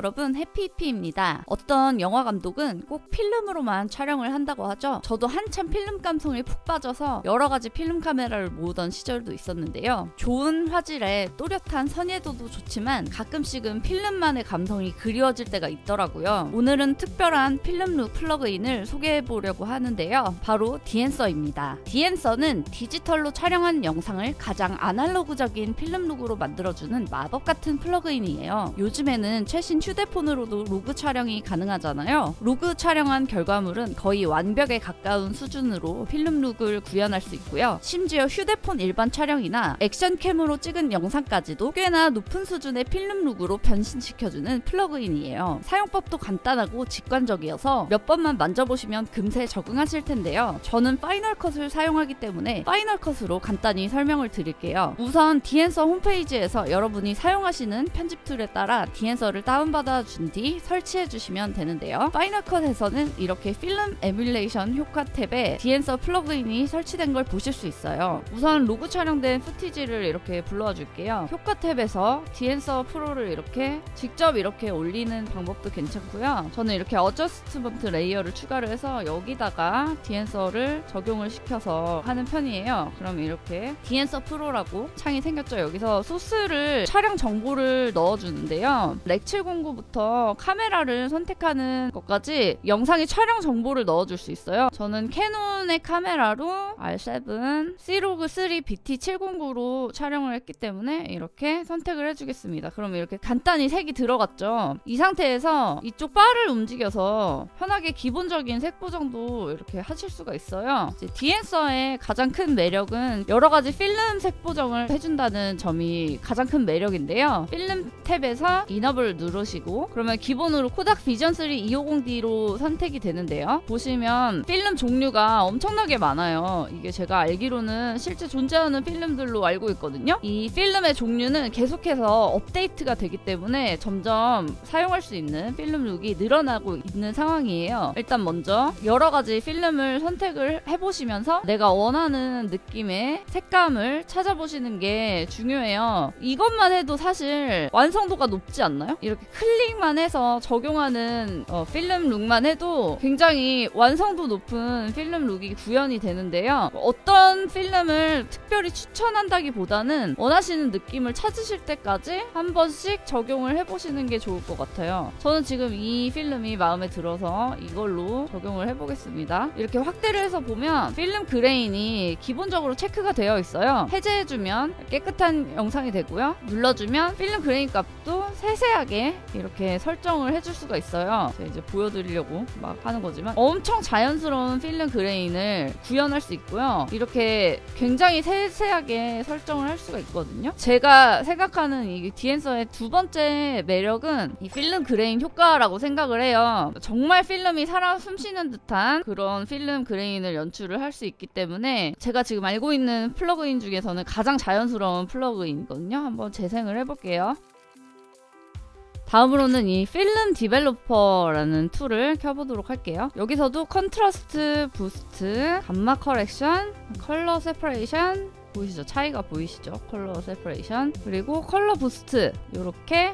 여러분, 해피히피입니다. 어떤 영화 감독은 꼭 필름으로만 촬영을 한다고 하죠. 저도 한참 필름 감성에 푹 빠져서 여러가지 필름 카메라를 모으던 시절도 있었는데요. 좋은 화질에 또렷한 선예도도 좋지만 가끔씩은 필름만의 감성이 그리워질 때가 있더라고요. 오늘은 특별한 필름룩 플러그인을 소개해보려고 하는데요. 바로 디엔서입니다. 디엔서는 디지털로 촬영한 영상을 가장 아날로그적인 필름룩으로 만들어주는 마법 같은 플러그인이에요. 요즘에는 최신 휴대폰으로도 로그 촬영이 가능하잖아요. 로그 촬영한 결과물은 거의 완벽에 가까운 수준으로 필름룩을 구현할 수 있고요. 심지어 휴대폰 일반 촬영이나 액션캠으로 찍은 영상까지도 꽤나 높은 수준의 필름룩으로 변신시켜주는 플러그인이에요. 사용법도 간단하고 직관적이어서 몇 번만 만져보시면 금세 적응하실 텐데요. 저는 파이널 컷을 사용하기 때문에 파이널 컷으로 간단히 설명을 드릴게요. 우선 디엔서 홈페이지에서 여러분이 사용하시는 편집 툴에 따라 디엔서를 다운받아 준 뒤 설치해 주시면 되는데요. 파이널 컷에서는 이렇게 필름 에뮬레이션 효과 탭에 디엔서 플러그인이 설치된 걸 보실 수 있어요. 우선 로그 촬영된 푸티지를 이렇게 불러와 줄게요. 효과 탭에서 디엔서 프로를 이렇게 직접 이렇게 올리는 방법도 괜찮고요. 저는 이렇게 어저스트먼트 레이어를 추가를 해서 여기다가 디엔서를 적용을 시켜서 하는 편이에요. 그럼 이렇게 디엔서 프로라고 창이 생겼죠. 여기서 소스를 촬영 정보를 넣어주는데요. 렉 709부터 카메라를 선택하는 것까지 영상의 촬영 정보를 넣어줄 수 있어요. 저는 캐논의 카메라로 R7 Clog 3 BT709로 촬영을 했기 때문에 이렇게 선택을 해주겠습니다. 그럼 이렇게 간단히 색이 들어갔죠. 이 상태에서 이쪽 바를 움직여서 편하게 기본적인 색 보정도 이렇게 하실 수가 있어요. 이제 디엔서의 가장 큰 매력은 여러가지 필름 색 보정을 해준다는 점이 가장 큰 매력인데요. 필름 탭에서 인업을 누르시고 그러면 기본으로 코닥 비전 3 250D로 선택이 되는데요. 보시면 필름 종류가 엄청나게 많아요. 이게 제가 알기로는 실제 존재하는 필름들로 알고 있거든요. 이 필름의 종류는 계속해서 업데이트가 되기 때문에 점점 사용할 수 있는 필름룩이 늘어나고 있는 상황이에요. 일단 먼저 여러가지 필름을 선택을 해보시면서 내가 원하는 느낌의 색감을 찾아보시는 게 중요해요. 이것만 해도 사실 완성도가 높지 않나요? 이렇게 클릭만 해서 적용하는 필름 룩만 해도 굉장히 완성도 높은 필름 룩이 구현이 되는데요. 어떤 필름을 특별히 추천한다기보다는 원하시는 느낌을 찾으실 때까지 한 번씩 적용을 해보시는 게 좋을 것 같아요. 저는 지금 이 필름이 마음에 들어서 이걸로 적용을 해보겠습니다. 이렇게 확대를 해서 보면 필름 그레인이 기본적으로 체크가 되어 있어요. 해제해주면 깨끗한 영상이 되고요. 눌러주면 필름 그레인 값도 세세하게 이렇게 설정을 해줄 수가 있어요. 제가 이제 보여드리려고 막 하는 거지만 엄청 자연스러운 필름 그레인을 구현할 수 있고요. 이렇게 굉장히 세세하게 설정을 할 수가 있거든요. 제가 생각하는 이 디엔서의 두 번째 매력은 이 필름 그레인 효과라고 생각을 해요. 정말 필름이 살아 숨쉬는 듯한 그런 필름 그레인을 연출을 할 수 있기 때문에 제가 지금 알고 있는 플러그인 중에서는 가장 자연스러운 플러그인이거든요. 한번 재생을 해볼게요. 다음으로는 이 필름 디벨로퍼라는 툴을 켜보도록 할게요. 여기서도 컨트라스트 부스트, 감마 커렉션, 컬러 세퍼레이션 보이시죠? 차이가 보이시죠? 컬러 세퍼레이션 그리고 컬러 부스트 이렇게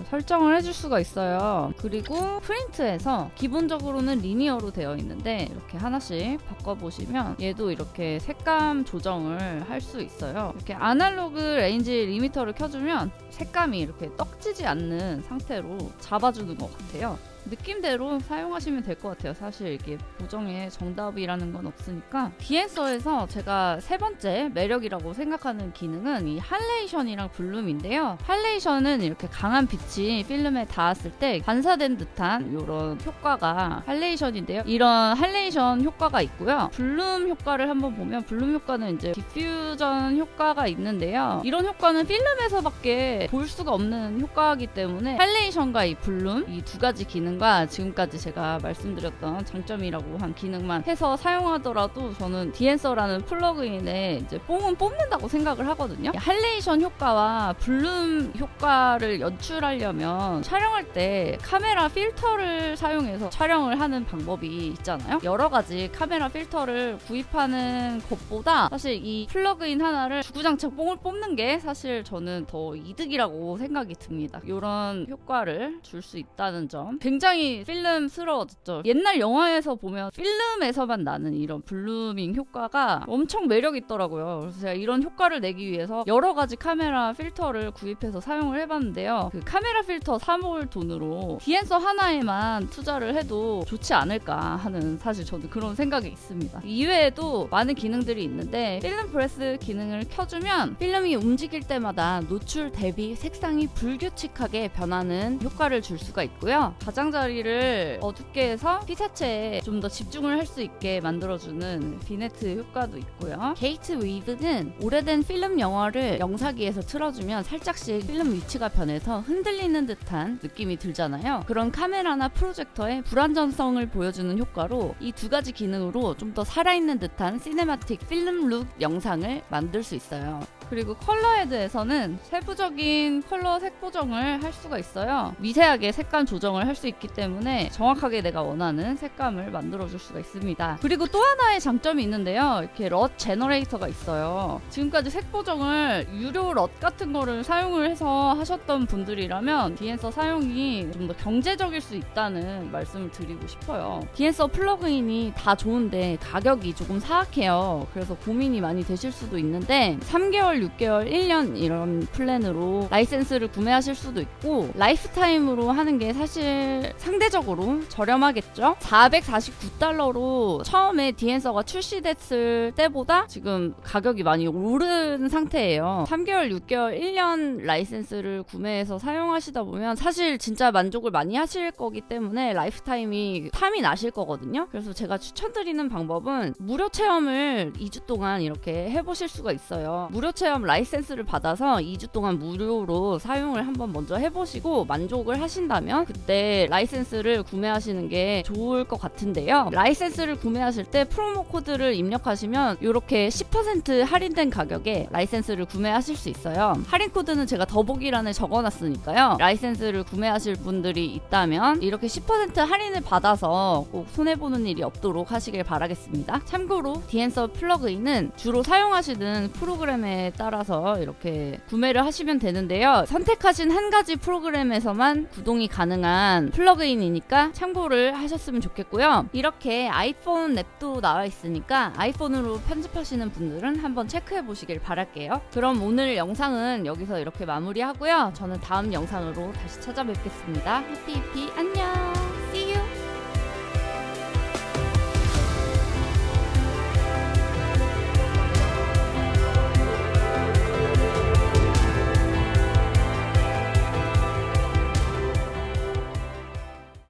설정을 해줄 수가 있어요. 그리고 프린트에서 기본적으로는 리니어로 되어 있는데 이렇게 하나씩 바꿔보시면 얘도 이렇게 색감 조정을 할 수 있어요. 이렇게 아날로그 레인지 리미터를 켜주면 색감이 이렇게 떡지지 않는 상태로 잡아주는 것 같아요. 느낌대로 사용하시면 될 것 같아요. 사실 이게 보정에 정답이라는 건 없으니까. 디엔서에서 제가 세 번째 매력이라고 생각하는 기능은 이 할레이션이랑 블룸인데요. 할레이션은 이렇게 강한 빛이 필름에 닿았을 때 반사된 듯한 이런 효과가 할레이션인데요. 이런 할레이션 효과가 있고요. 블룸 효과를 한번 보면 블룸 효과는 이제 디퓨전 효과가 있는데요. 이런 효과는 필름에서밖에 볼 수가 없는 효과이기 때문에 할레이션과 이 블룸 이 두 가지 기능과 지금까지 제가 말씀드렸던 장점이라고 한 기능만 해서 사용하더라도 저는 디엔서라는 플러그인에 이제 뽕은 뽑는다고 생각을 하거든요. 할레이션 효과와 블룸 효과를 연출할 촬영을 하려면 촬영할 때 카메라 필터를 사용해서 촬영을 하는 방법이 있잖아요. 여러 가지 카메라 필터를 구입하는 것보다 사실 이 플러그인 하나를 주구장창 뽕을 뽑는 게 사실 저는 더 이득이라고 생각이 듭니다. 이런 효과를 줄 수 있다는 점 굉장히 필름스러워졌죠. 옛날 영화에서 보면 필름에서만 나는 이런 블루밍 효과가 엄청 매력 있더라고요. 그래서 제가 이런 효과를 내기 위해서 여러 가지 카메라 필터를 구입해서 사용을 해봤는데요. 그 카메라 필터 사모을 돈으로 디엔서 하나에만 투자를 해도 좋지 않을까 하는 사실 저는 그런 생각이 있습니다. 이외에도 많은 기능들이 있는데 필름 프레스 기능을 켜주면 필름이 움직일 때마다 노출 대비 색상이 불규칙하게 변하는 효과를 줄 수가 있고요. 가장자리를 어둡게 해서 피사체에 좀 더 집중을 할 수 있게 만들어주는 비네트 효과도 있고요. 게이트 웨이브는 오래된 필름 영화를 영상기에서 틀어주면 살짝씩 필름 위치가 변해서 흔들리는 듯한 느낌이 들잖아요. 그런 카메라나 프로젝터의 불안전성을 보여주는 효과로 이 두 가지 기능으로 좀 더 살아있는 듯한 시네마틱 필름 룩 영상을 만들 수 있어요. 그리고 컬러 헤드에서는 세부적인 컬러 색 보정을 할 수가 있어요. 미세하게 색감 조정을 할 수 있기 때문에 정확하게 내가 원하는 색감을 만들어줄 수가 있습니다. 그리고 또 하나의 장점이 있는데요. 이렇게 럿 제너레이터가 있어요. 지금까지 색 보정을 유료 럿 같은 거를 사용을 해서 하셨던 분들이라면 디엔서 사용이 좀 더 경제적일 수 있다는 말씀을 드리고 싶어요. 디엔서 플러그인이 다 좋은데 가격이 조금 사악해요. 그래서 고민이 많이 되실 수도 있는데 3개월, 6개월, 1년 이런 플랜으로 라이센스를 구매하실 수도 있고 라이프타임으로 하는 게 사실 상대적으로 저렴하겠죠? 449달러로 처음에 디엔서가 출시됐을 때보다 지금 가격이 많이 오른 상태예요. 3개월, 6개월, 1년 라이센스를 구매해서 사용하시다 보면 사실 진짜 만족을 많이 하실 거기 때문에 라이프타임이 탐이 나실 거거든요. 그래서 제가 추천드리는 방법은 무료 체험을 2주 동안 이렇게 해보실 수가 있어요. 무료 체험 라이센스를 받아서 2주 동안 무료로 사용을 한번 먼저 해보시고 만족을 하신다면 그때 라이센스를 구매하시는 게 좋을 것 같은데요. 라이센스를 구매하실 때 프로모 코드를 입력하시면 이렇게 10% 할인된 가격에 라이센스를 구매하실 수 있어요. 할인 코드는 제가 더보기란에 적어놨으니까요. 라이센스를 구매하실 분들이 있다면 이렇게 10% 할인을 받아서 꼭 손해보는 일이 없도록 하시길 바라겠습니다. 참고로 디엔서 플러그인은 주로 사용하시는 프로그램에 따라서 이렇게 구매를 하시면 되는데요. 선택하신 한 가지 프로그램에서만 구동이 가능한 플러그인이니까 참고를 하셨으면 좋겠고요. 이렇게 아이폰 랩도 나와 있으니까 아이폰으로 편집하시는 분들은 한번 체크해 보시길 바랄게요. 그럼 오늘 영상은 여기서 이렇게 마무리하고요. 저는 다음 영상으로 다시 찾아뵙겠습니다. 해피히피 안녕.